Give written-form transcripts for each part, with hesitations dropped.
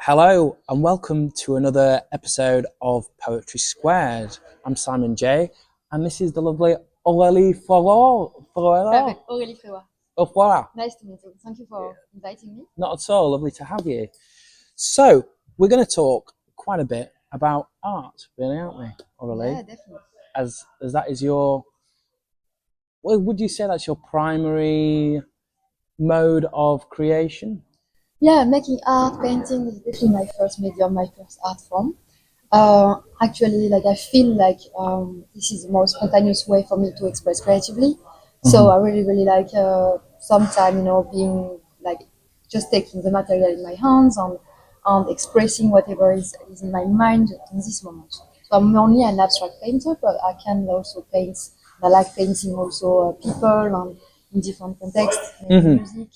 Hello and welcome to another episode of Poetry Squared. I'm Simon J and this is the lovely Aurelie Freoua. Perfect. Aurelie Freoua. Oh, voilà. Nice to meet you. Thank you for inviting me. Not at all, lovely to have you. So, we're going to talk quite a bit about art, really, aren't we, Aurelie? Yeah, definitely. As that is your, well, would you say that's your primary mode of creation? Yeah, making art, painting is definitely my first medium, my first art form. Actually, I feel like this is the most spontaneous way for me to express creatively. So I really, really like sometime, being like just taking the material in my hands and expressing whatever is in my mind in this moment. So I'm only an abstract painter, but I can also paint. I like painting also people and in different contexts, music.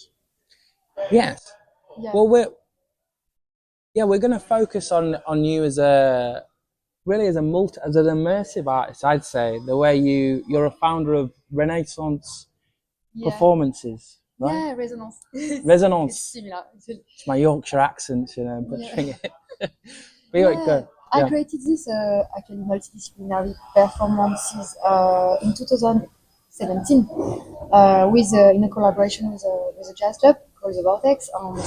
Yes. Yeah. Well, we're going to focus on you as a really as an immersive artist. I'd say the way you're a founder of Renaissance performances, right? Yeah, resonance. Resonance. It's similar. It's my Yorkshire accent, butchering it. Good. I created this actually multidisciplinary performances in 2017 in a collaboration with a jazz club called the Vortex. And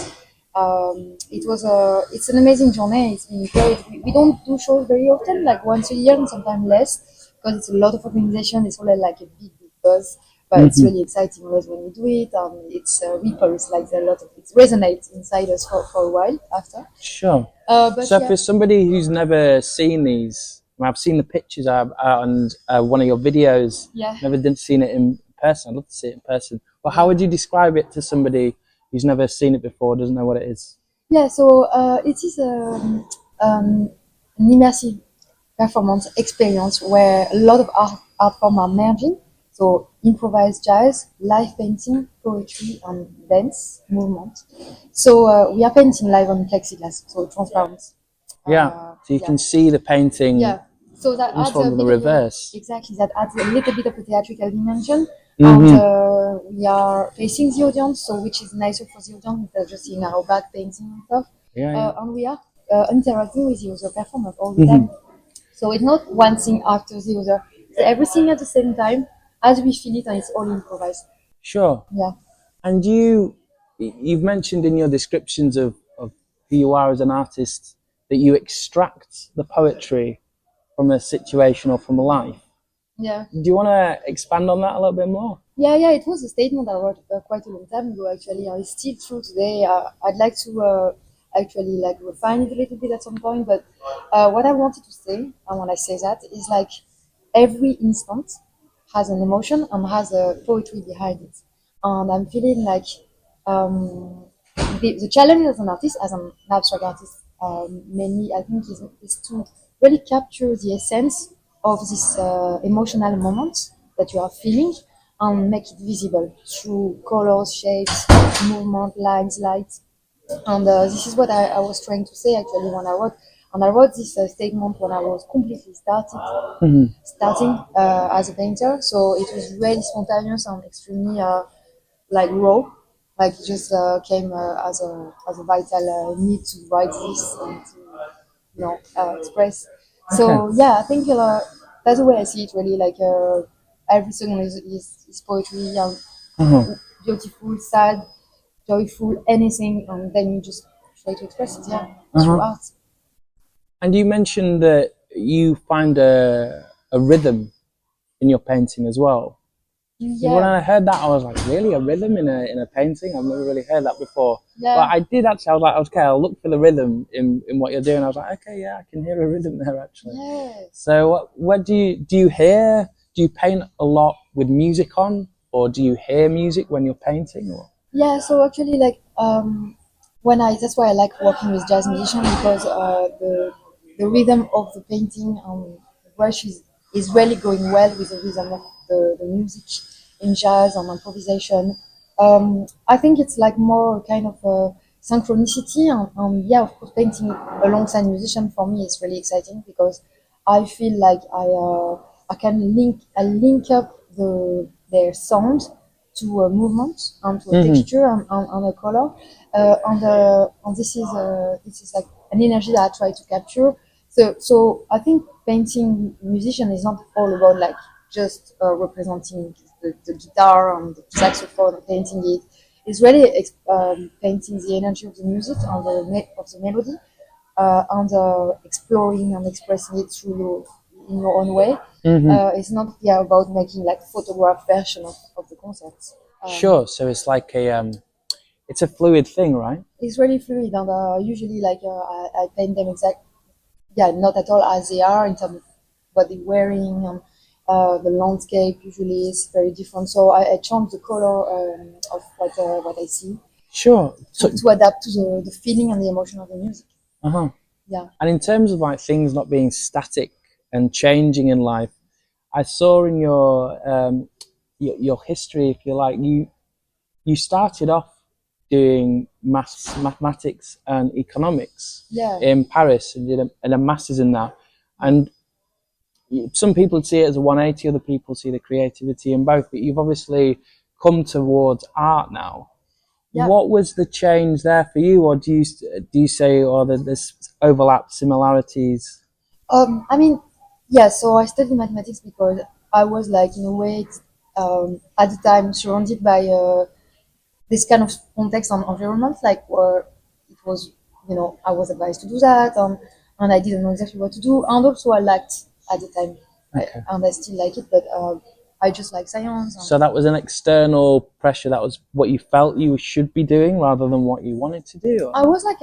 it's an amazing journey. It's been great. We don't do shows very often, like once a year and sometimes less, because it's a lot of organization. It's always like a big buzz. But it's really exciting always when we do it. It's ripples, like a lot of it resonates inside us for a while after. Sure. But so for somebody who's never seen these, I've seen the pictures and one of your videos. Yeah. Never seen it in person. I'd love to see it in person. But how would you describe it to somebody who's never seen it before, doesn't know what it is? Yeah. So it is an immersive performance experience where a lot of art forms are merging. So improvised jazz, live painting, poetry, and dance movement. So we are painting live on plexiglass, so transparent. So you can see the painting. Yeah. So that adds from the reverse. Exactly, that adds a little bit of a theatrical dimension. And we are facing the audience, so which is nicer for the audience instead of just seeing our back painting and stuff. And we are interacting with the other performer all the time. So it's not one thing after the other. It's everything at the same time as we feel it, and it's all improvised. Sure. Yeah. And you've mentioned in your descriptions of who you are as an artist that you extract the poetry from a situation or from a life. Yeah. Do you want to expand on that a little bit more? Yeah, it was a statement I wrote quite a long time ago, actually. It's still true today. I'd like to actually refine it a little bit at some point, but what I wanted to say, and when I say that, is like every instant has an emotion and has a poetry behind it. And I'm feeling like the challenge as an artist, as an abstract artist, mainly I think is to really capture the essence of this emotional moment that you are feeling and make it visible through colors, shapes, movement, lines, lights. And this is what I was trying to say actually when I wrote. And I wrote this statement when I was completely starting as a painter. So it was really spontaneous and extremely raw. Like it just came as a vital need to write this and to express. So yeah, I think that's the way I see it. Really, like every song is poetry, beautiful, sad, joyful, anything, and then you just try to express it. Yeah, through art. And you mentioned that you find a rhythm in your painting as well. Yeah. When I heard that, I was like, really, a rhythm in a painting? I've never really heard that before. Yeah. But I did actually. I was like, okay, I'll look for the rhythm in what you're doing. I was like, okay, yeah, I can hear a rhythm there actually. Yeah. So what do you hear? Do you paint a lot with music on, or do you hear music when you're painting? Or? Yeah. So actually, that's why I like working with jazz musicians, because the rhythm of the painting and the brush is really going well with the rhythm of the music in jazz and improvisation. I think it's like more kind of a synchronicity, and yeah, of course, painting alongside musician for me is really exciting because I feel like I can link up their sound to a movement and to a texture and a color. And this is like an energy that I try to capture. So I think painting musician is not all about like just representing the guitar and the saxophone, painting it. It's really painting the energy of the music and of the melody, and exploring and expressing it through in your own way. It's not about making like photograph version of the concerts. Sure. So it's like it's a fluid thing, right? It's really fluid, and usually like I paint them not at all as they are in terms of what they're wearing, and the landscape usually is very different. So I change the color of what I see Sure. So, to adapt to the feeling and the emotion of the music. uh-huh. Yeah. And in terms of like things not being static and changing in life, I saw in your history, if you like, you started off doing mathematics and economics Yeah. in Paris and did a master's in that. And some people see it as a 180, other people see the creativity in both, but you've obviously come towards art now. Yeah. What was the change there for you, or do you say, or there's overlap, similarities? I mean, yeah. So I studied mathematics because I was like in a way at the time surrounded by this kind of context and environment, like where it was, I was advised to do that, and I didn't know exactly what to do, and also I liked at the time, Okay. and I still like it, but I just like science. So that was an external pressure. That was what you felt you should be doing rather than what you wanted to do. I was like,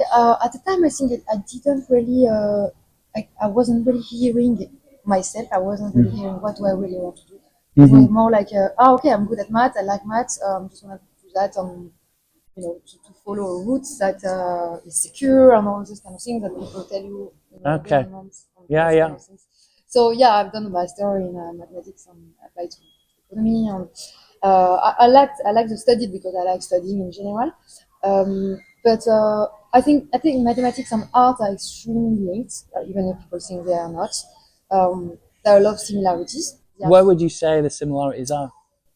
at the time, I think I didn't really, I wasn't really hearing myself. I wasn't really hearing what do I really want to do. It was more like, okay, I'm good at math. I like math. Just want to do that. To follow a route that is secure and all those kind of things that people tell you. Okay. governments and Yeah, those yeah. kind of things. So yeah, I've done a master in mathematics and applied to economy, and I like to study it because I like studying in general. But I think mathematics and art are extremely linked, even if people think they are not. There are a lot of similarities. Where would you say the similarities are?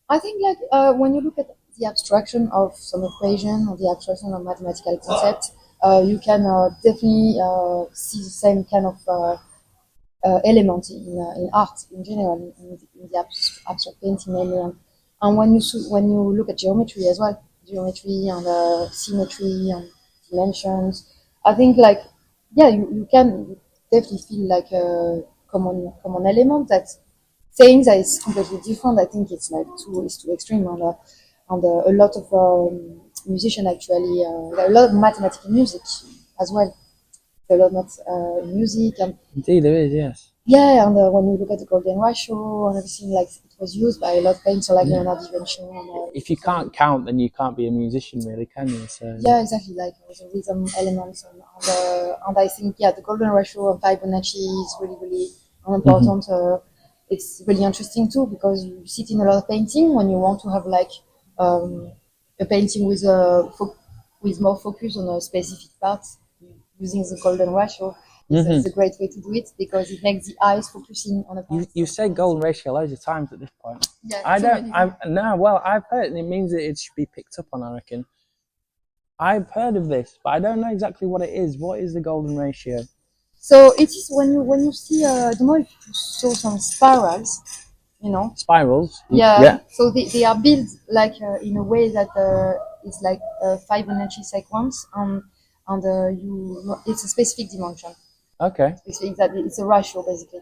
I think like when you look at the abstraction of some equation or the abstraction of mathematical concept, you can definitely see the same kind of element in art in general, in the abstract painting mainly. And when you look at geometry as well, geometry and symmetry and dimensions, I think like you can definitely feel like a common element that saying that it's completely different. I think it's too extreme, and a lot of musicians actually there are a lot of mathematical music as well. There are a lot of music and Indeed, there is. Yes. yeah, and when you look at the golden ratio and everything, like it was used by a lot of painters, like Leonardo da Vinci. And, If you can't count, then you can't be a musician, really, can you? So yeah, exactly. Like the rhythm elements, and I think the golden ratio of Fibonacci is really really important. It's really interesting too because you see it in a lot of painting when you want to have like um, a painting with more focus on a specific part using the golden ratio. It's a great way to do it because it makes the eyes focusing on a part. you say golden ratio loads of times at this point. Yeah, I too don't. many. No. Well, I've heard it means that it should be picked up on. I reckon. I've heard of this, but I don't know exactly what it is. What is the golden ratio? So it is when you see I don't know if you saw some spirals, you know. Spirals. Yeah. So they are built like in a way that it's like a Fibonacci sequence, and it's a specific dimension. Okay. It's a ratio basically.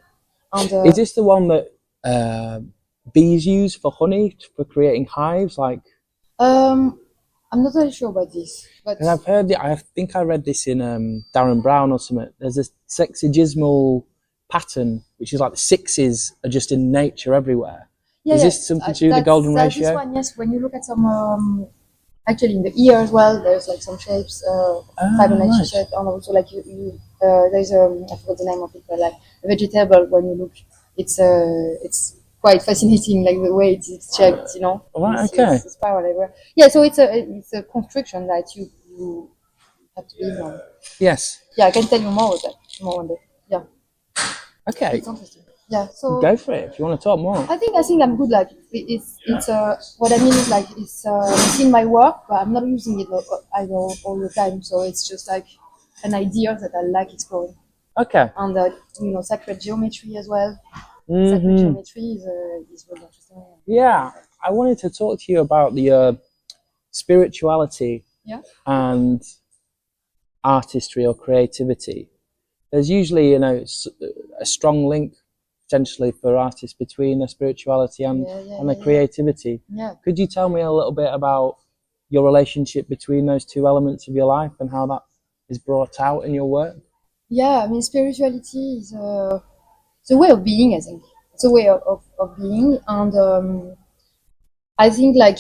And Is this the one that bees use for honey for creating hives? Like, I'm not really sure about this, but and I've heard. I think I read this in Darren Brown or something. There's a sexagismal pattern, which is like the sixes are just in nature everywhere. yeah, Is yeah. this something to do with the golden That's this ratio? one, yes. When you look at some actually in the ear as well, there's like some shapes, Fibonacci right. shape, and also like there's I forgot the name of it, but like a vegetable. When you look, it's quite fascinating, like the way it's shaped, you know. Right. Okay. It's spiral everywhere. Yeah, so it's a construction that you have to build on. Yes. Yeah, I can tell you more about that more on that. Yeah, Okay. it's interesting. Yeah. So Go for it if you want to talk more. I think I'm good. Like it's what I mean is like it's in my work, but I'm not using it all the time. So it's just like an idea that I like exploring. Okay. And sacred geometry as well. Sacred Hmm. geometry is really interesting. Yeah, I wanted to talk to you about the spirituality Yeah. and artistry or creativity. There's usually, a strong link potentially for artists between the spirituality Yeah. Yeah. and the Yeah. creativity. Yeah. Could you tell me a little bit about your relationship between those two elements of your life and how that is brought out in your work? Yeah. I mean, spirituality is it's a way of being. I think it's a way of being, and I think like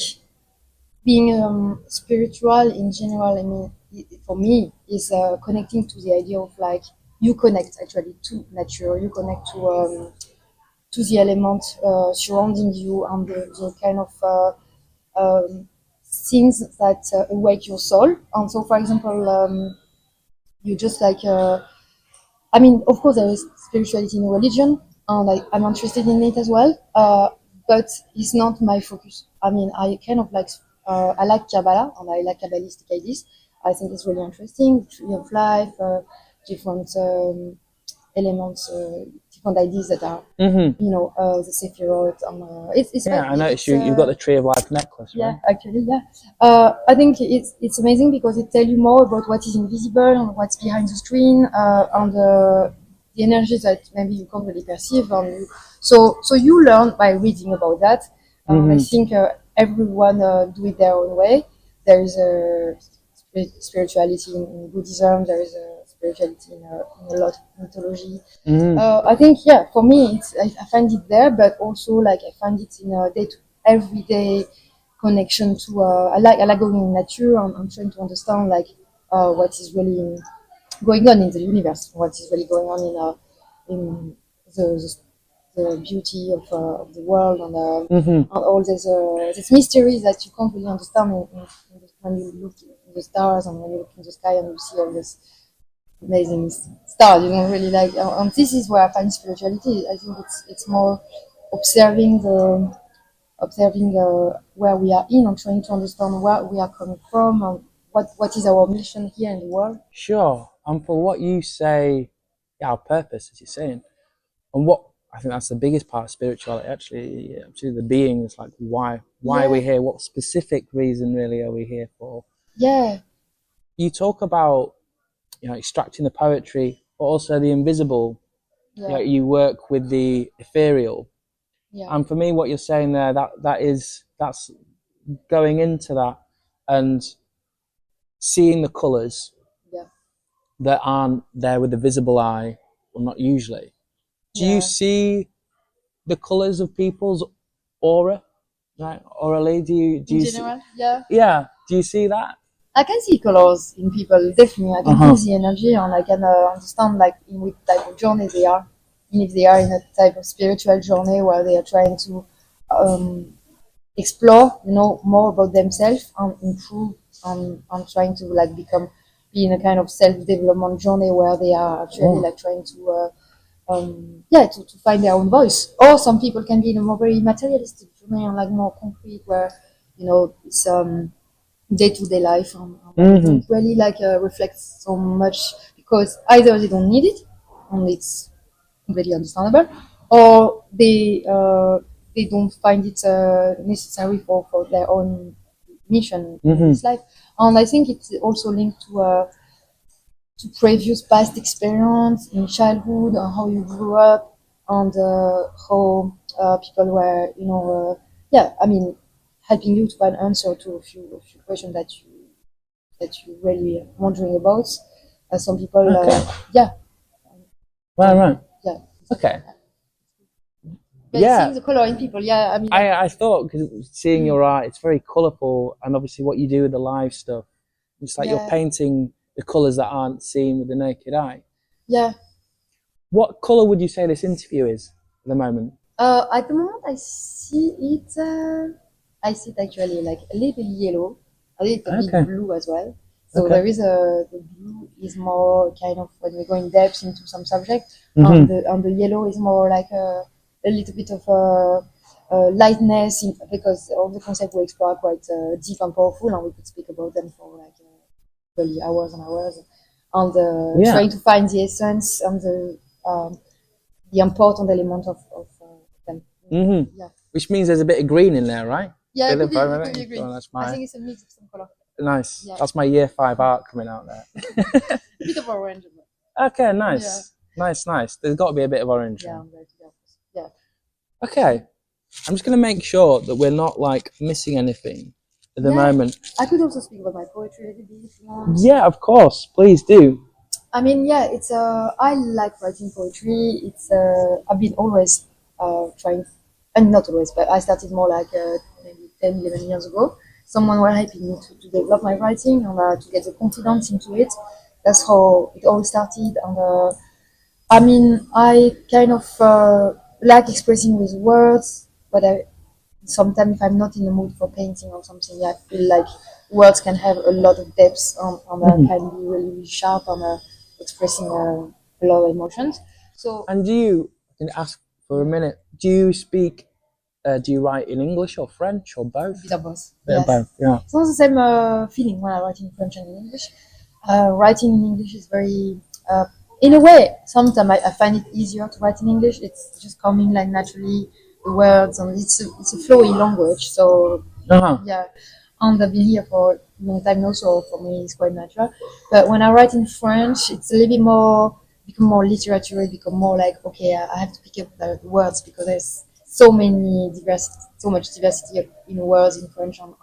being spiritual in general. I mean, for me, is connecting to the idea of like you connect actually to nature. You connect to the element surrounding you and the kind of things that awake your soul. And so, for example, you just like I mean, of course, there is spirituality in religion, and I'm interested in it as well. But it's not my focus. I mean, I kind of like I like Kabbalah and I like Kabbalistic ideas. I think it's really interesting. Tree of life, different elements, different ideas that are Hmm. the Sephiroth. It's Yeah, quite I noticed it's you've got the Tree of Life necklace, yeah, right? actually, yeah. I think it's amazing because it tells you more about what is invisible and what's behind the screen, and the energy that maybe you can't really perceive. So you learn by reading about that. I Hmm. think everyone do it their own way. There is a spirituality in Buddhism. There is a spirituality in a lot of mythology. Hmm. I think yeah, for me, I find it there, but also like I find it in a day to everyday connection to. I like going in nature and trying to understand like what is really going on in the universe, what is really going on in the, the beauty of the world Hmm. and all these mysteries that you can't really understand when you look in the stars and when you look in the sky and you see all this amazing stars. You don't really like, and this is where I find spirituality. I think it's more observing where we are in and trying to understand where we are coming from and what is our mission here in the world. Sure. And for what you say, yeah, our purpose, as you're saying, and what I think that's the biggest part of spirituality, actually the being is like why are we Yeah, here? What specific reason really are we here for? yeah, You talk about extracting the poetry, but also the invisible. yeah, You work with the ethereal, yeah, and for me, what you're saying there, that's going into that and seeing the colours yeah, that aren't there with the visible eye, well, not usually. Do you yeah. see the colours of people's aura, right? Aurelie, do In you see? general, yeah. Yeah, do you see that? I can see colors in people, definitely. I Uh can feel huh. the energy and I can understand like in which type of journey they are. And if they are in a type of spiritual journey where they are trying to um, explore, more about themselves and improve and trying to like be in a kind of self-development journey where they are actually Oh. like trying to to find their own voice. Or some people can be in a more very materialistic journey and like more concrete where it's day-to-day life and where they Mm-hmm. don't really like reflect so much because either they don't need it and it's completely understandable, or they don't find it necessary for their own mission in Mm-hmm. this life. And I think it's also linked to previous past experience in childhood and how you grew up and how people were, I mean, helping you to find answer to a few questions that you really wondering about. Some people, Okay. yeah, Right. Right. yeah, exactly. Okay. But seeing Yeah. the color in people, yeah, I mean, like, I thought because seeing mm, your art, it's very colourful, and obviously what you do with the live stuff, it's like you're yeah, painting the colours that aren't seen with the naked eye. yeah. What colour would you say this interview is at the moment? At the moment, I see it. I see it actually like a little yellow, a little bit Okay. blue as well. So Okay. there is the blue is more kind of when we go in depth into some subject, Hmm. and the yellow is more like a little bit of lightness because all the concepts we explore are quite deep and powerful, and we could speak about them for like really hours and hours, and Yeah. trying to find the essence and the important element of them. Hmm. Yeah, Which means there's a bit of green in there, right? yeah, Bit of it could be oh, green. that's I my think it's a mix of some color. nice. Yeah, That's my year 5 art coming out there. a bit of orange. Okay, Yeah, nice. Nice, nice. There's got to be a bit of orange yeah, in. I'm glad to go. Yeah. Okay. I'm just going to make sure that we're not like missing anything at the Yeah, moment. I could also speak about my poetry a little bit if you want. Yeah, of course. Please do. I mean, yeah, it's I like writing poetry. It's I've been always trying, and not always, but I started more like maybe 10, 11 years ago. Someone were helping me to develop my writing and to get the confidence into it. That's how it all started. And I mean, I kind of like expressing with words, but I sometimes if I'm not in the mood for painting or something, I feel like words can have a lot of depth and Mhm. can be really, really sharp on expressing a lot of emotions. So And can I ask for a yeah, minute, do you write in English or French or a both? bit of both. Bit of Yes, both, yeah. it's not the same feeling when I write in French and in English. Writing in English is very, in a way, sometimes I find it easier to write in English. It's just coming like naturally, the words, and it's a flowy language. So Uh-huh. yeah, and I've been here for a long time now, so for me it's quite natural. But when I write in French, it's a little bit more, become more literature, it become more like, okay, I have to pick up the words because there's so much diversity in words in French, and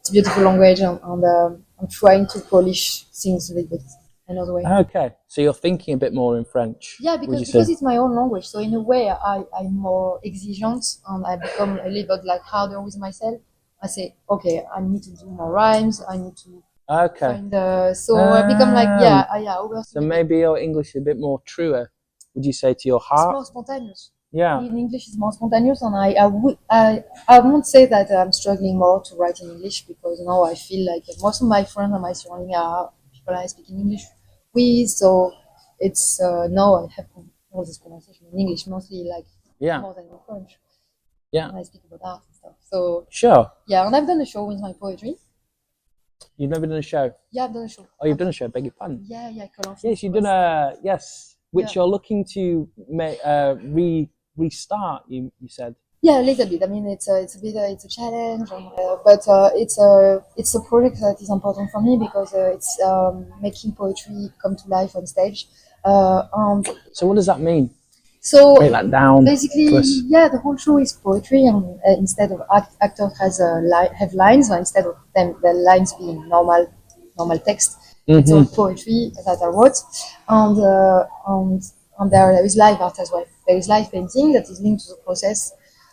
it's a beautiful language, and I'm trying to polish things a little bit another way. Okay. So you're thinking a bit more in French, Yeah, would you because say? it's my own language, so in a way I'm more exigent and I become a little bit like harder with myself. I say, okay, I need to do more rhymes. I need to Okay. find so I become like yeah, So overthink a bit. maybe your English is a bit more truer, would you say, to your It's heart? more spontaneous. Yeah. In English, it's more spontaneous, and I won't say that I'm struggling more to write in English because now I feel like most of my friends and my surrounding are people I speak in English with, so it's now I have all this conversation in English mostly like Yeah. more than in French Yeah. when I speak about art and stuff. So Sure. yeah, and I've done a show with my poetry. You've never done a show. Yeah, I've done a show. Oh, you've done a show, beg your pardon. Yeah, Yes, you've done a yes, yeah. which you're looking to make restart. You said. Yeah, a little bit. I mean, it's a bit it's a challenge, but it's a project that is important for me because it's making poetry come to life on stage. And So what does that mean? so Break that down to basically, us. yeah, the whole show is poetry, and instead of actors have lines, or instead of them the lines being normal text, it's all Mm-hmm. poetry that I wrote, and there is live art as well. There is live painting that is linked to the process,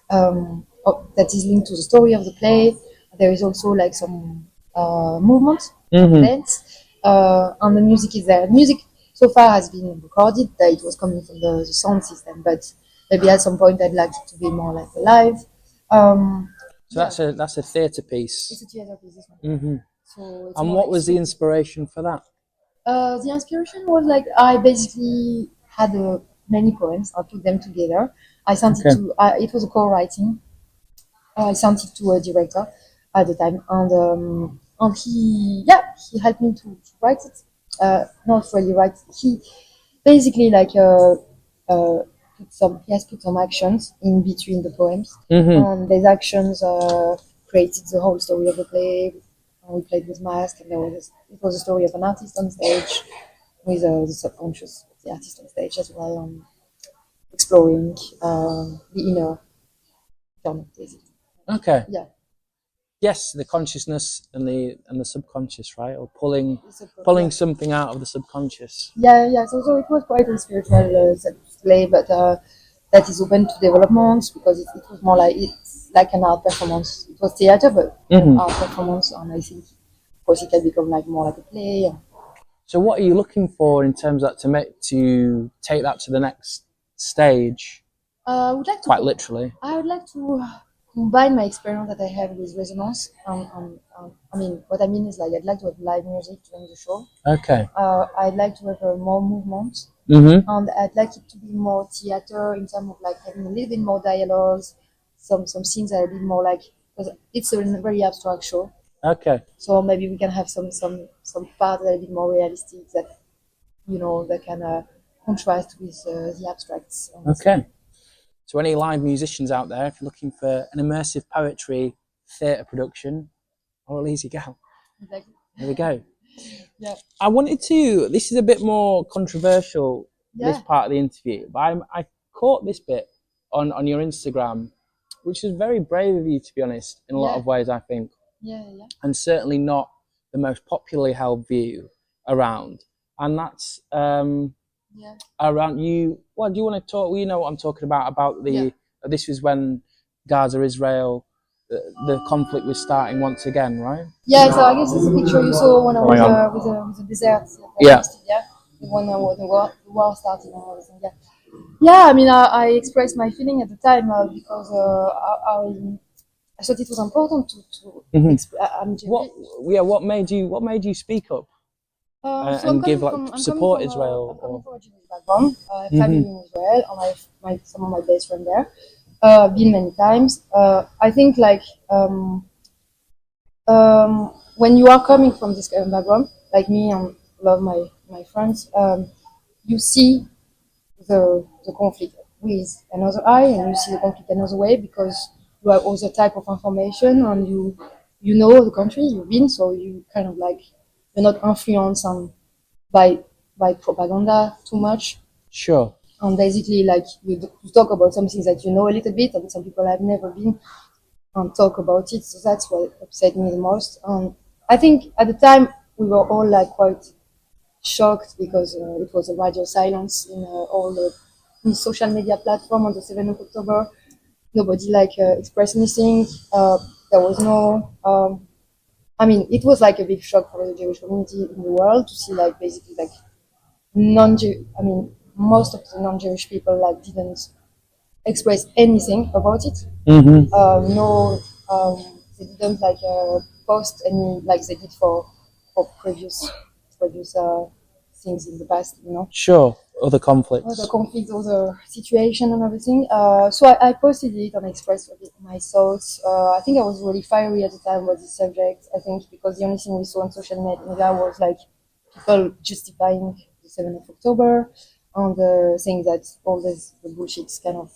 that is linked to the story of the play. There is also like some movement, Mm-hmm. dance, and the music is there. Music so far has been recorded that it was coming from the sound system, but maybe at some point I'd like it to be more like live. So Yeah, that's a theatre it's piece. a theater piece, this one. Mm-hmm. So it's And more what like was the scripted. inspiration for that? The inspiration was like I basically had many poems. I put them together. I sent it Okay. to. It was a co-writing. I sent it to a director at the time, and he helped me to write it. Not really write. He basically like he has put some actions in between the poems, Mm-hmm. and these actions created the whole story of the play. We played with mask, and it was a story of an artist on stage with the subconscious of the artist on stage as well, exploring the inner journey, basically. Okay. Yeah, Yes, the consciousness and the subconscious, right? Or yeah. pulling something out of the subconscious. Yeah. So it was quite a spiritual play, but that is open to development because it was more like it's like an art performance. It was theater, but an Mm-hmm. art performance, and I think, of course, it can become like more like a play. So what are you looking for in terms of that to take that to the next stage? I would like to. Quite literally. I would like to combine my experience that I have with resonance. I mean, what I mean is like I'd like to have live music during the show. Okay. I'd like to have more movement, Mm-hmm. and I'd like it to be more theater in terms of like having a little bit more dialogues, some things that are a bit more like, because it's a very abstract show. Okay. So maybe we can have some parts that are a bit more realistic that that can contrast with the abstracts. Okay. So any live musicians out there, if you're looking for an immersive poetry theatre production, Aurelie's your gal. Exactly. There we go. Yeah. I wanted to. This is a bit more controversial. This Yeah. part of the interview, but I caught this bit on your Instagram, which is very brave of you, to be honest, in a lot Yeah. of ways, I think, Yeah. Yeah. and certainly not the most popularly held view around. And that's Yeah. around you. Well, do you want to talk? Well, you know what I'm talking about. About the Yeah. this was when Gaza, Israel, the conflict was starting once again, right? Yeah, so I guess it's a picture you saw when I was Hang on. with the desert. Yeah. Yeah. When the war started and everything. Yeah. Yeah, I mean, I expressed my feeling at the time because I thought it was important to Mhm. I'm Jewish. What made you speak up So and give like I'm support coming Israel? from a Jewish background. I have family Mhm. in Israel, and I have some of my best friends there. Been many times. I think like when you are coming from this kind of background, like me and a lot of my friends, you see the conflict with another eye, and you see the conflict another way because you have other type of information, and you know the country you've been, so you kind of like you're not influenced by by propaganda too much. Sure. And basically, like you talk about some things that you know a little bit, and some people have never been and talk about it. So that's what upset me the most. I think at the time we were all like quite shocked because it was a radio silence in all the in social media platform on the 7th of October. Nobody like expressed anything. There was no. I mean, it was like a big shock for the Jewish community in the world to see like basically like I mean, most of the non-Jewish people like didn't express anything about it. Mm-hmm. No, they didn't like post any like they did for previous things in the past. Sure. Other Other conflicts. conflicts, other situation and everything. So I posted it and expressed a bit my thoughts. I think I was really fiery at the time about this subject. I think because the only thing we saw on social media was like people justifying the 7th of October and saying that all this the bullshit kind of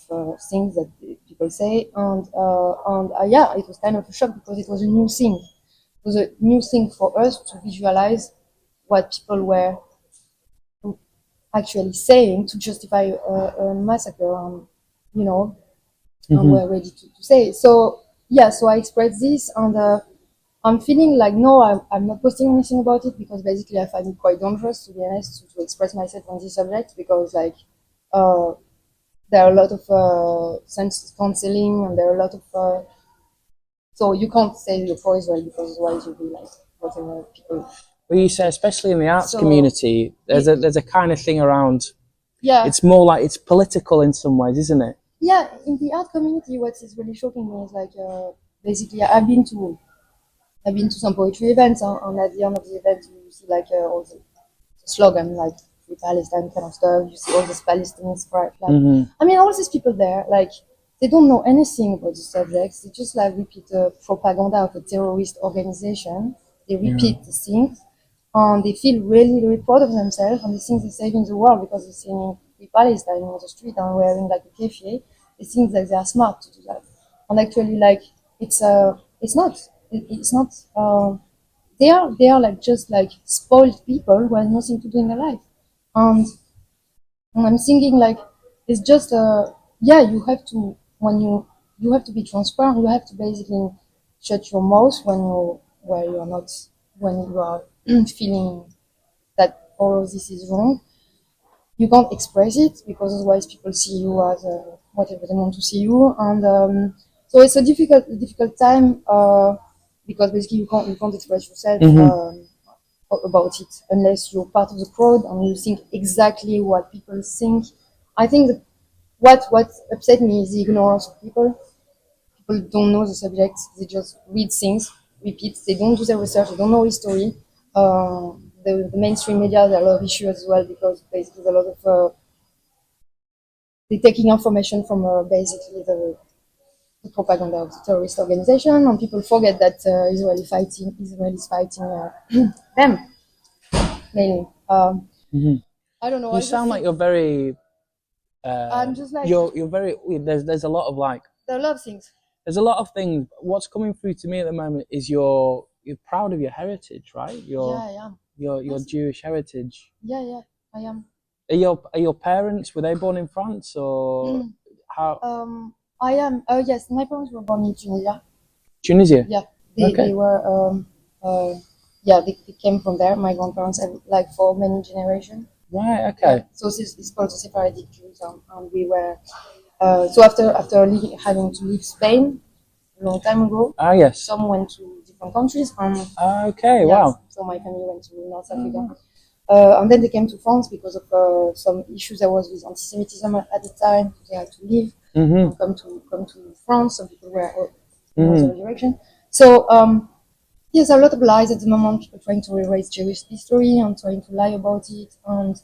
things that people say. And yeah, it was kind of a shock because it was a new thing. It was a new thing for us to visualize what people were actually saying to justify a massacre and you know and Mm-hmm. we're ready to say it. So yeah, so I expressed this and I'm feeling like no, I'm not posting anything about it because basically I find it quite dangerous to be honest to express myself on this subject because like uh, there are a lot of sense counseling and there are a lot of so you can't say you're for Israel because otherwise you'll be like whatever people. Well, you say, especially in the arts So community, there's a kind of thing around. yeah, It's more like it's political in some ways, isn't it? yeah, in the art community, what is really shocking me is like basically I've been to some poetry events, and at the end of the event, you see like all the slogan like "Free Palestine" kind of stuff. You see all these Palestinian flag. Mm-hmm. I mean, all these people there, like they don't know anything about the subjects. They just like repeat the propaganda of a terrorist organization. They Yeah. repeat the things, and they feel really, really proud of themselves and they think they're saving the world because they're singing Free Palestine on the street and wearing like a keffiyeh. They think that they are smart to do that, and actually, like it's not. It's not. They are like just like spoiled people who have nothing to do in their life, and and I'm thinking like it's just yeah, you have to when you have to be transparent. You have to basically shut your mouth when you're not when you are feeling that all of this is wrong. You can't express it because otherwise people see you as whatever they want to see you, and so it's a difficult time because basically you can't express yourself. Mm-hmm. About it unless you're part of the crowd and you think exactly what people think. I think that what upset me is the ignorance of people people don't know the subject. They just read things, repeat. They don't do their research. They don't know history. The mainstream media, there are a lot of issues as well because basically there's a lot of they're taking information from basically the propaganda of the terrorist organization, and people forget that Israelis fighting them mainly. I don't know. You I just sound like think you're very. I'm just like You're very. There's a lot of like. there are a lot of things. There's a lot of things. What's coming through to me at the moment is you're proud of your heritage, right? Yeah, I am. Your Yes. Jewish heritage. Yeah, I am. Are your parents, were they born in France or how? I am. Yes, my parents were born in Tunisia. Tunisia. Yeah, Okay. they were. Yeah, they came from there. My grandparents, like for many generations. Right. Yeah. Okay. So it's called the Sephardic Jews, and we were. So after having to leave Spain a long time ago, Ah, yes. some went to different countries, and Okay. yeah, Wow. so my family went to North Africa. And then they came to France because of some issues there was with anti-Semitism at the time. They had to leave and come to France. Some people were in another direction. So yes, a lot of lies at the moment, trying to erase Jewish history and trying to lie about it. And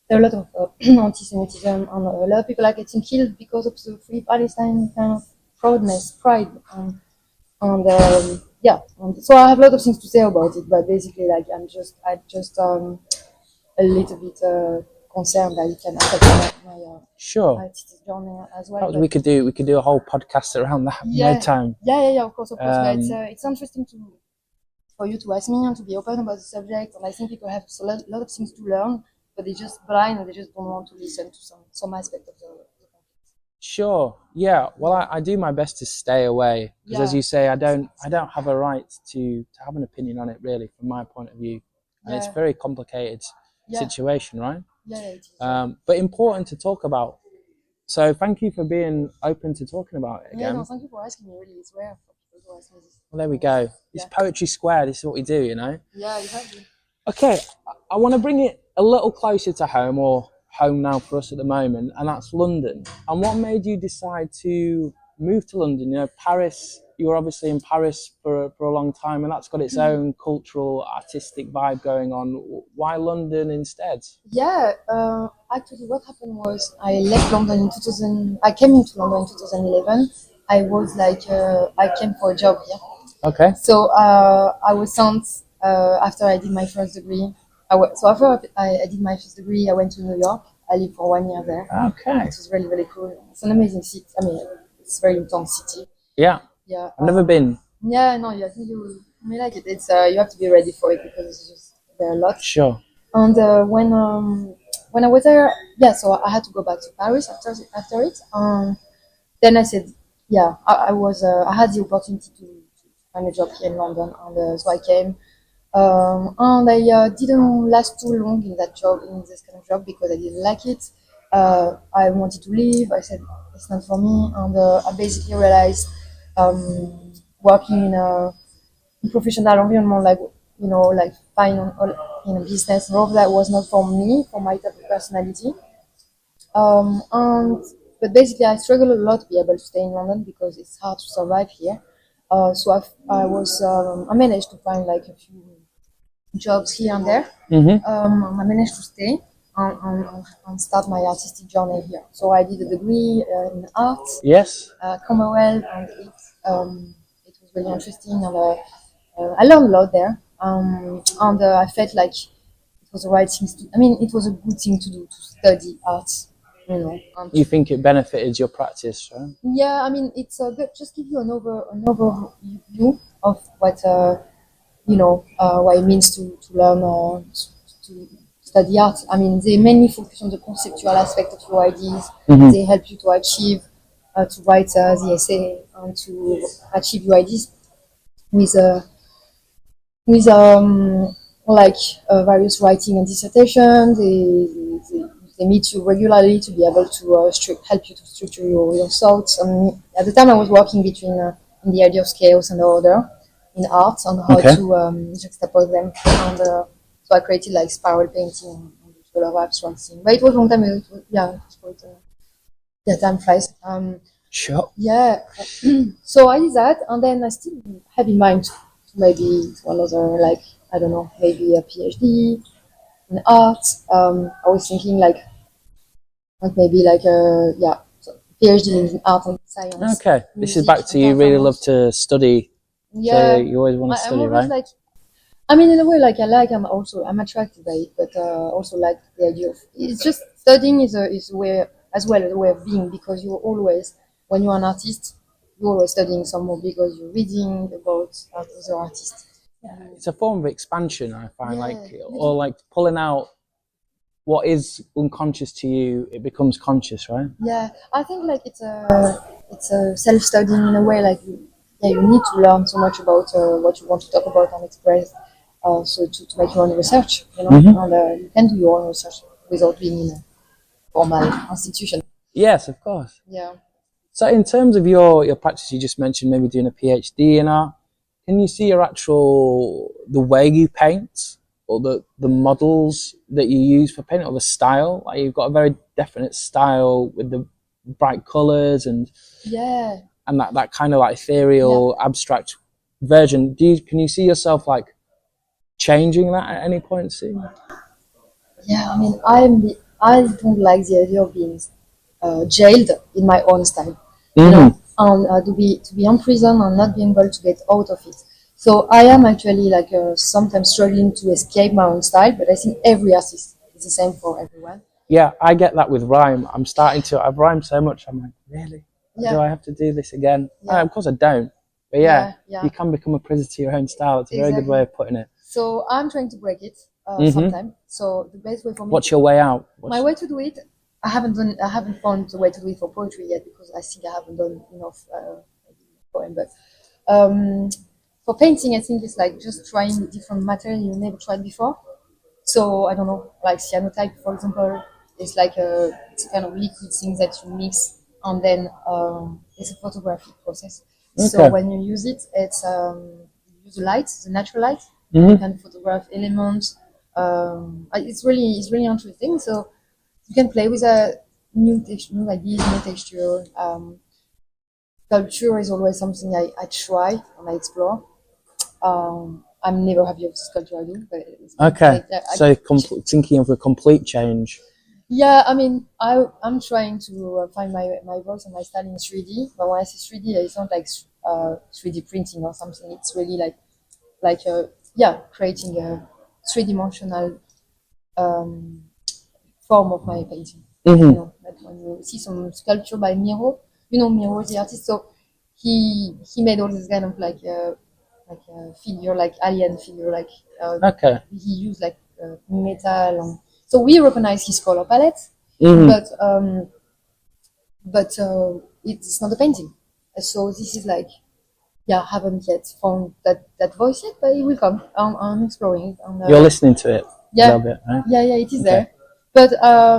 there are a lot of anti-Semitism, and a lot of people are getting killed because of the Free Palestine kind of pride. Yeah, so I have a lot of things to say about it, but basically, like I just a little bit concerned that it can affect my Sure. artistic journey as well. But We could do a whole podcast around that. yeah, No time. yeah, of course. But it's interesting for you to ask me and to be open about the subject. And I think people have a lot of things to learn, but they're just blind and they just don't want to listen to some aspect of the Sure. Yeah. Well, I do my best to stay away because, as Yeah. you say, I don't have a right to have an opinion on it really, from my point of view, and it's a Yeah. very complicated Yeah. situation, right? Yeah, it is. But important to talk about. So thank you for being open to talking about it Yeah, again. no, thank you for asking me. Really, it's rare for people to ask me this. Well, there we go. It's Yeah. Poetry Square. This is what we do, you know. Yeah, exactly. Okay, I want to bring it a little closer to home, or home now for us at the moment, and that's London. And what made you decide to move to London? You know, Paris, you were obviously in Paris for a long time, and that's got its own cultural, artistic vibe going on. Why London instead? Yeah, actually, what happened was I left London in 2000. I came into London in 2011. I was like, I came for a job here. Okay. So I was sent after I did my first degree. So after I did my first degree, I went to New York. I lived for 1 year there. Okay. It was really, really cool. It's an amazing city. I mean, it's a very intense city. Yeah. Yeah. I've never been. Yeah, no, I think you may like it. It's you have to be ready for it because it's just there are a lot. Sure. And when I was there, yeah, so I had to go back to Paris after it. Then I said, yeah, I had the opportunity to find a job here in London, and so I came. And I didn't last too long in that job, in this kind of job, because I didn't like it. I wanted to leave. I said it's not for me, and I basically realized working in a professional environment, like like finance or in a business, and all that was not for me, for my type of personality. And but basically, I struggle a lot to be able to stay in London because it's hard to survive here. So I managed to find like a few jobs here and there. I managed to stay and start my artistic journey here. So I did a degree in art, Yes. Commonwealth, and it was really interesting, and I learned a lot there. And I felt like it was the right thing to. I mean, it was a good thing to do to study art. And You think it benefited your practice, right? yeah, I mean, it's good. Just give you an overview of what what it means to learn to study art. I mean, they mainly focus on the conceptual aspect of your ideas. They help you to achieve, to write the essay and to achieve your ideas with like various writing and dissertation. They meet you regularly to be able to help you to structure your thoughts. And at the time, I was working between in the idea of chaos and order in art, and how Okay. to juxtapose them. And so I created like spiral painting and a lot of abstract thing. But it was a long time ago. It was quite. Yeah, time flies. Sure. Yeah. So I did that, and then I still have in mind to maybe to another, like, I don't know, maybe a PhD in art. I was thinking like maybe like a yeah, so PhD in art and science, Okay. This is music back to and you really love performance. to study. So Yeah, you always want to I'm study, always right? like, I mean, in a way, like I like, I'm attracted by it, but also like the idea of it's just studying is a way as well as a way of being, because you're always, when you're an artist, you're always studying some more because you're reading about other artists. You, It's a form of expansion, I find, like, yeah, you or do. like pulling out what is unconscious to you, it becomes conscious, right? Yeah, I think like it's a self-studying in a way. Like yeah, you need to learn so much about what you want to talk about and express. So to make your own research, Hmm. and you can do your own research without being in a formal institution. Yes, of course. Yeah, So in terms of your practice, you just mentioned maybe doing a PhD in art. Can you see your actual the way you paint or the models that you use for paint or the style? Like you've got a very definite style with the bright colors yeah, and that kind of like yeah, ethereal abstract version. Can you see yourself like changing that at any point soon? yeah. I mean, I don't like the idea of being jailed in my own style, Hmm. and to be imprisoned and not being able to get out of it. So I am actually like sometimes struggling to escape my own style, but I think every artist is the same for everyone. Yeah, I get that with rhyme. I've rhymed so much. I'm like, really? Do Yeah, I have to do this again? yeah, Of course I don't. But yeah, yeah, you yeah, can become a prisoner to your own style. It's a very good way exactly. of putting it. So I'm trying to break it Hmm. sometime. So the best way for me What's your way out? my way to do it, I haven't found the way to do it for poetry yet because I think I haven't done enough poem. But um, for painting, I think it's like just trying different material you never tried before. So I don't know, like cyanotype, for example, it's a kind of liquid thing that you mix, and then it's a photographic process. So Okay. when you use it, you use the light, the natural light. You Hmm. can photograph elements. It's really interesting. So you can play with a new texture, new ideas, new texture. Sculpture is always something I try and I explore. I'm never happy with the sculpture I do, but it's something Okay. like So thinking of a complete change. yeah, I mean, I'm trying to find my voice and my style in 3D. But when I say 3D, it's not like 3D printing or something. It's really like creating a three-dimensional um, form of my painting. Hmm. Like when you see some sculpture by Miro, Miro the artist. So he made all this kind of like a figure, like alien figure, like Okay. he used like metal. So we recognize his color palette, Hmm. but it's not a painting. So this is like yeah, haven't yet found that voice yet, but it will come. I'm exploring it. And, You're listening to it a little yeah, bit, right? yeah, it is Okay. there. But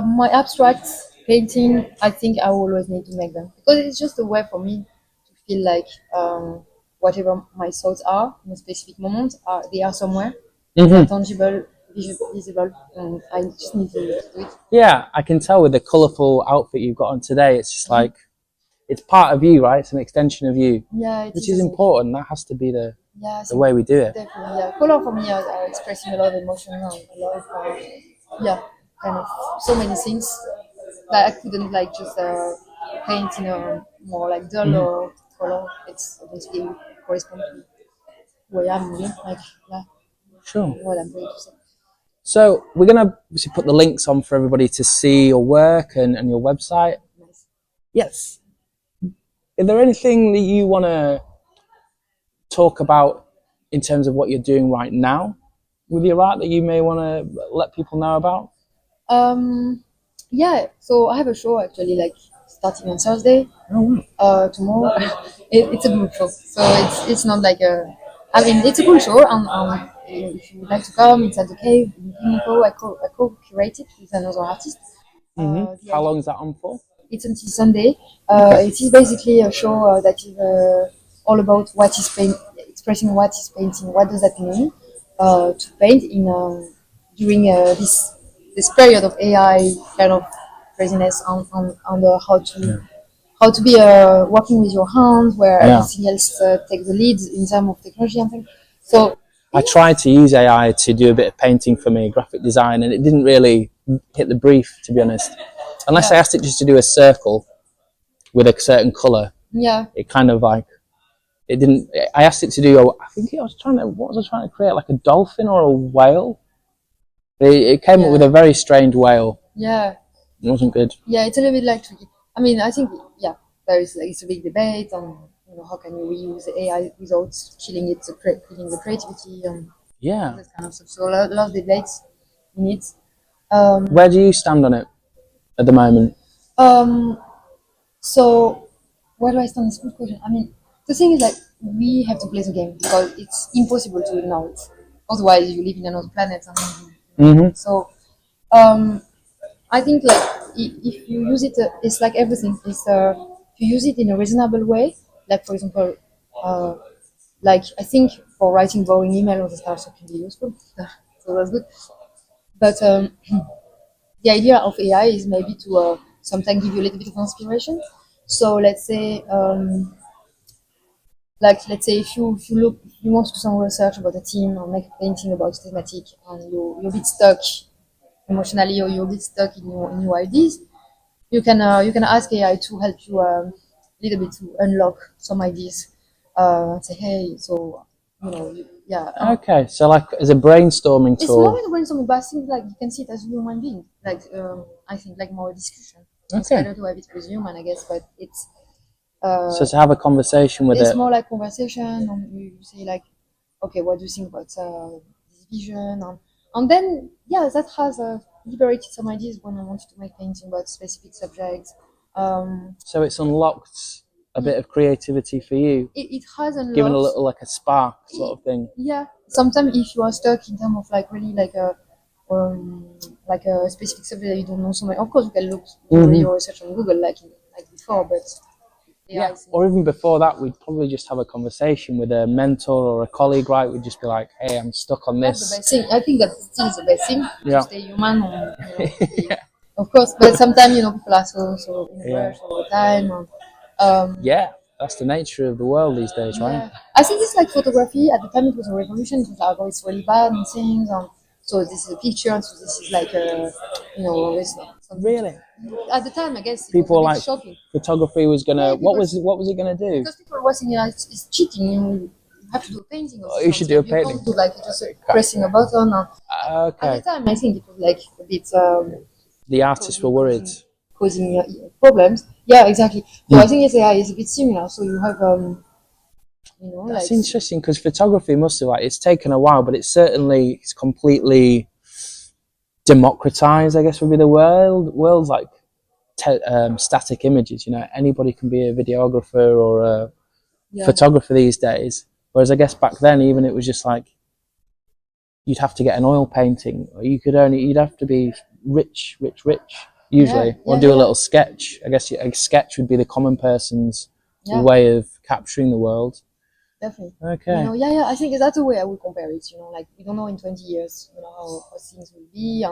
my abstract painting, I think I always need to make them because it's just a way for me to feel like whatever my thoughts are in a specific moment, they are somewhere, they are Hmm. tangible, visible, and I just need to do it. Yeah, I can tell with the colourful outfit you've got on today. It's just like it's part of you, right? It's an extension of you, Yeah, it which is, I is think. important. That has to be Yeah, I the think way we do it. definitely. Yeah, color for me are expressing a lot of emotion and a lot of yeah, kind of so many things that I couldn't like just paint in a more like dull Hmm. or color. It's obviously correspond to who I am, really. Like yeah, Sure. what I'm going to say. So we're gonna obviously put the links on for everybody to see your work and your website. Nice. Yes. Is there anything that you want to talk about in terms of what you're doing right now with your art that you may want to let people know about? Um, yeah. So I have a show actually, like starting on Thursday. Oh, wow. Tomorrow. It's a group show, so it's not like a. I mean, it's a cool show, and if you would like to come, it's at the cave in Pimlico. I co-curate it with another artist. The How idea long is that on for? it's until Sunday. Okay. It is basically a show that is all about what is paint, expressing what is painting. What does that mean to paint in during this period of AI kind of craziness on how how to be working with your hands, where Yeah. everything else takes the lead in terms of technology and things. So I tried to use AI to do a bit of painting for me, graphic design, and it didn't really hit the brief, to be honest. Unless I asked it just to do a circle with a certain colour, yeah, it kind of like, it didn't, I asked it to do, I think I was trying to, what was I trying to create, like a dolphin or a whale? It came up with a very strange whale. yeah, It wasn't good. yeah. It's a little bit like tricky. I mean, I think there is like it's a big debate on how can you reuse AI without killing it, killing the creativity and Yeah. that kind of stuff. So a lot of debates in it. Where do you stand on it at the moment? So where do I stand? This good question. I mean, the thing is like we have to play the game because it's impossible to ignore it. Otherwise, you live in another planet. So I think like if you use it, it's like everything. It's if you use it in a reasonable way, like for example, uh, like I think for writing boring emails and stuff, it can be useful. So that's good. But the idea of AI is maybe to sometimes give you a little bit of inspiration. So let's say, if you want to do some research about a team or make a painting about a thematic, and you're a bit stuck emotionally or you're a bit stuck in your ideas, you can ask AI to help you a little bit to unlock some ideas. Say, hey, so yeah. Okay, so like as a brainstorming It's more tool. than brainstorming, but I think like you can see it as a human being. Like I think like more a discussion. It's Okay. better to have it with human, I guess, but it's So to have a conversation with it's it. more like conversation. And you say like, okay, what do you think about this vision? And then that has liberated some ideas when I wanted to make painting about specific subjects. So it's unlocked a bit of creativity for you, It has given a unlocked. little like a spark sort of thing. Yeah, sometimes if you are stuck in terms of like really like a specific subject that you don't know so much, of course you can look your research on Google like before, but Yeah, or even before that, we'd probably just have a conversation with a mentor or a colleague, right? We'd just be like, hey, I'm stuck on that's the this. best thing. I think that still is the best thing Yeah. to stay human, or, of course. But sometimes people are so in a rush all the time. Yeah, that's the nature of the world these days, right? Yeah, I think it's like photography. At the time, it was a revolution. It was like, oh, it's really bad and things. So this is a picture, and so this is like always something. Really? At the time, I guess it People was a were bit like, shocking. photography was gonna, Yeah, what was it gonna do? Because people were saying, it's cheating. You have to do a painting or Oh, you should do a something. You painting. can't do like just pressing a button. At the Okay. time, I think it was like a bit The artists were worried. causing problems. Yeah, exactly. So I think AI is a bit similar. So you have That's like interesting because photography must have it's taken a while, but it's completely democratized, I guess would be the world's like static images. Anybody can be a videographer or a photographer these days. Whereas I guess back then, even it was just like you'd have to get an oil painting, or you'd have to be rich, usually, or do a little sketch. I guess a sketch would be the common person's way of capturing the world. Definitely. Okay. I think that's the way I would compare it. Like we don't know in 20 years, how things will be,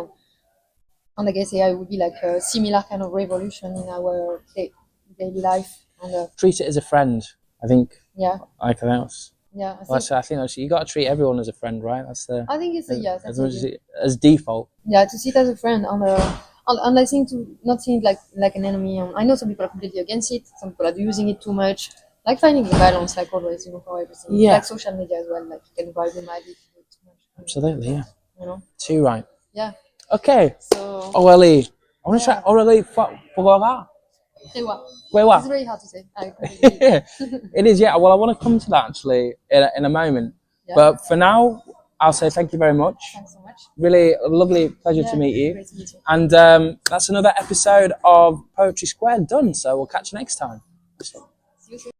and I guess AI would be like a similar kind of revolution in our daily life. And treat it as a friend. I think. Yeah. Like else. Yeah. I think you got to treat everyone as a friend, right? That's the. I think it's as much as default. Yeah, to see it as a friend, and I think to not see it like an enemy. I know some people are completely against it. Some people are using it too much. Like finding the balance, like always, for everything. Yeah. Like social media as well. Like you can drive them mad if you do it too much. Absolutely, yeah. Too right. Yeah. Okay. So. Aurelie, I want to try Aurelie Freoua. Freoua. It's very hard to say. It is, yeah. Well, I want to come to that actually in a moment. Yeah. But for now, I'll say thank you very much. Thanks so much. Really a lovely pleasure to meet you. Great to meet you. And that's another episode of Poetry Squared done. So we'll catch you next time. See you soon.